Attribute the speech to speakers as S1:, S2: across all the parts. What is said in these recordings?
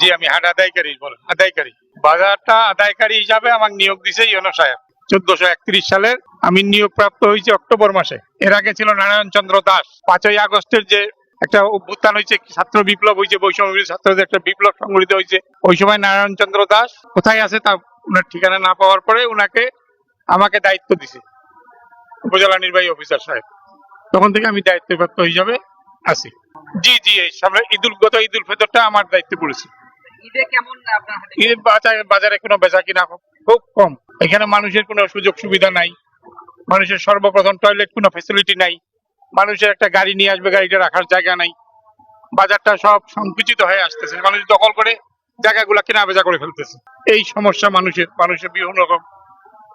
S1: জি, আমি হাট আদায়কারী বলেন, আদায়কারী। বাজারটা আদায়কারী হিসাবে আমাকে নিয়োগ দিছে ইউনো সাহেব 1431 সালের। আমি নিয়োগ প্রাপ্ত হয়েছি অক্টোবর মাসে। এর আগে ছিল নারায়ণ চন্দ্র দাস। 5ই আগস্টের যে একটা অভ্যুত্থান হয়েছে, ছাত্র বিপ্লব হয়েছে, বৈষম্য ছাত্রদের একটা বিপ্লব সংগঠিত হয়েছে, ওই সময় নারায়ণ চন্দ্র দাস কোথায় আছে তা উনার ঠিকানা না পাওয়ার পরে আমাকে দায়িত্ব দিছে উপজেলা নির্বাহী অফিসার সাহেব। তখন থেকে আমি দায়িত্বপ্রাপ্ত হিসাবে আছি। জি জি, এই সামনে গত ঈদ উল ফিতরটা আমার দায়িত্বে পড়েছে।
S2: ঈদে কেমন আপনার হাটে?
S1: ঈদ বাজারে কোনো বেচা কিনা খুব কম। এখানে মানুষের কোনো সুযোগ সুবিধা নাই। মানুষের সর্বপ্রথম টয়লেট কোনো ফেসিলিটি নাই। মানুষের একটা গাড়ি নিয়ে আসবে, গাড়িটা রাখার জায়গা নাই। বাজারটা সব সংকুচিত হয়ে আসতেছে, মানুষ দখল করে জায়গাগুলা কেনা বেচা করে ফেলতেছে। এই সমস্যা মানুষের বিভিন্ন রকম,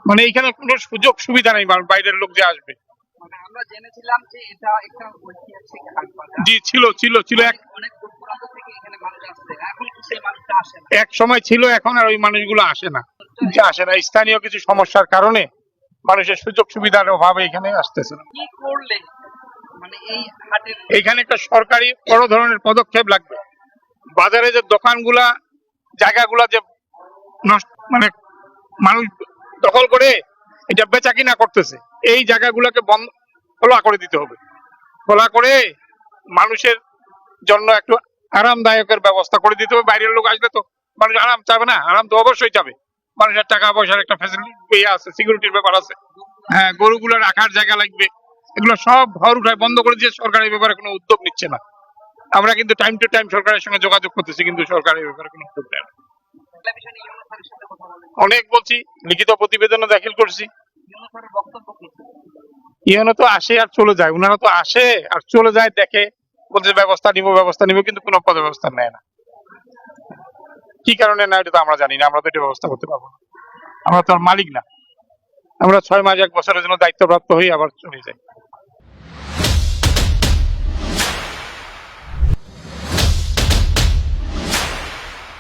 S1: মানে এইখানে কোনো সুযোগ সুবিধা নেই বাইরের লোক যে আসবে।
S2: মানে আমরা জেনেছিলাম যে এটা একটা ঐতিহাসিক হাট বাজার।
S1: জি, ছিল ছিল ছিল
S2: অনেক দূর দূরান্ত থেকে এখানে মানুষ আসছে, এখন কি সেই মানুষটা আসে না?
S1: এক সময় ছিল, এখন আর ওই মানুষগুলো আসে না। স্থানীয় কিছু সমস্যার কারণে মানুষের সুযোগ সুবিধার অভাবে এখানে আসতেছে না।
S2: কি করলে মানে এই হাটের
S1: এখানে একটা সরকারি বড় ধরনের পদক্ষেপ লাগবে। বাজারে যে দোকানগুলা, জায়গাগুলা যে নষ্ট, মানে মানুষ দখল করে এটা বেচা কিনা করতেছে, এই জায়গাগুলোকে বন্ধ খোলা করে দিতে হবে। খোলা করে মানুষের জন্য একটু আরামদায়কের ব্যবস্থা করে দিতে হবে। বাইরের লোক আসলে তো মানুষ আরাম চাবে না? আরাম তো অবশ্যই চাবে। মানুষের টাকা পয়সার একটা ফ্যাসিলিটি আছে, সিকিউরিটির ব্যাপার আছে। হ্যাঁ, গরুগুলো রাখার জায়গা লাগবে। এগুলো সব ঘর উঠায় বন্ধ করে দিয়ে সরকার এই ব্যাপারে কোনো উদ্যোগ নিচ্ছে না। আমরা কিন্তু টাইম টু টাইম সরকারের সঙ্গে যোগাযোগ করতেছি, কিন্তু সরকার এই ব্যাপারে কোনো উদ্যোগ নেয় না।
S2: বিষয় নিয়ে ইউনূস স্যারের সাথে কথা বলেন?
S1: অনেক বলছি, লিখিত প্রতিবেদনও দাখিল করছি।
S2: ইউনূস স্যারের বক্তব্য কি ছিল?
S1: ইউনো তো আসে আর চলে যায়, উনারা তো আসে আর চলে যায়, দেখে, বলছে ব্যবস্থা নিব, কিন্তু কোনো পদ ব্যবস্থা নেয় না। কি কারণে না এটা তো আমরা জানি না, আমরা তো এটা ব্যবস্থা করতে পারবো না। আমরা তো আর মালিক না। আমরা 6 মাস 1 বছরের জন্য দায়িত্বপ্রাপ্ত হই, আবার চলে যাই।